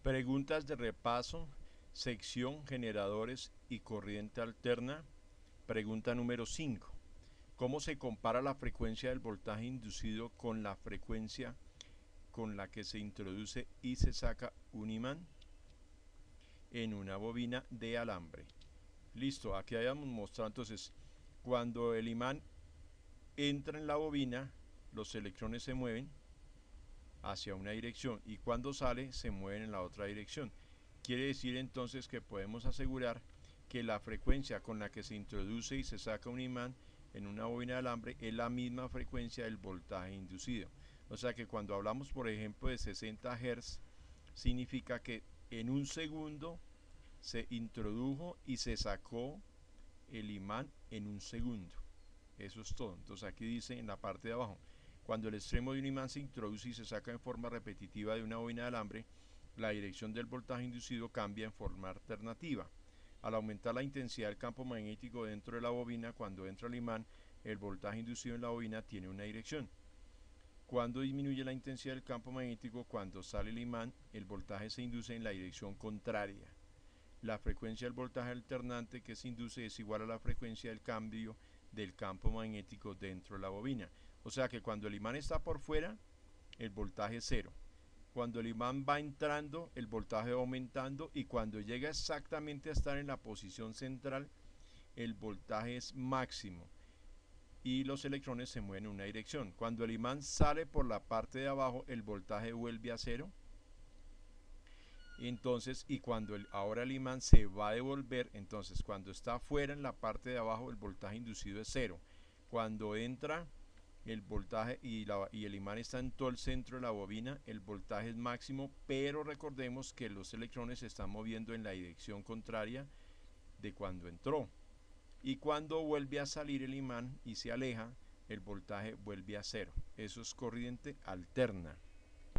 Preguntas de repaso, sección generadores y corriente alterna. Pregunta número 5. ¿Cómo se compara la frecuencia del voltaje inducido con la frecuencia con la que se introduce y se saca un imán en una bobina de alambre? Listo, aquí habíamos mostrado entonces, cuando el imán entra en la bobina, los electrones se mueven hacia una dirección y cuando sale se mueven en la otra dirección. Quiere decir entonces que podemos asegurar que la frecuencia con la que se introduce y se saca un imán en una bobina de alambre es la misma frecuencia del voltaje inducido. O sea que cuando hablamos, por ejemplo, de 60 Hz, significa que en un segundo se introdujo y se sacó el imán en un segundo. Eso es todo. Entonces aquí dice en la parte de abajo, cuando el extremo de un imán se introduce y se saca en forma repetitiva de una bobina de alambre, la dirección del voltaje inducido cambia en forma alternativa. Al aumentar la intensidad del campo magnético dentro de la bobina, cuando entra el imán, el voltaje inducido en la bobina tiene una dirección. Cuando disminuye la intensidad del campo magnético, cuando sale el imán, el voltaje se induce en la dirección contraria. La frecuencia del voltaje alternante que se induce es igual a la frecuencia del cambio del campo magnético dentro de la bobina. O sea que cuando el imán está por fuera, el voltaje es cero. Cuando el imán va entrando, el voltaje va aumentando y cuando llega exactamente a estar en la posición central, el voltaje es máximo y los electrones se mueven en una dirección. Cuando el imán sale por la parte de abajo, el voltaje vuelve a cero. Entonces, y cuando ahora el imán se va a devolver, entonces cuando está fuera en la parte de abajo, el voltaje inducido es cero. Cuando entra el voltaje y el imán está en todo el centro de la bobina, el voltaje es máximo, pero recordemos que los electrones se están moviendo en la dirección contraria de cuando entró. Y cuando vuelve a salir el imán y se aleja, el voltaje vuelve a cero. Eso es corriente alterna.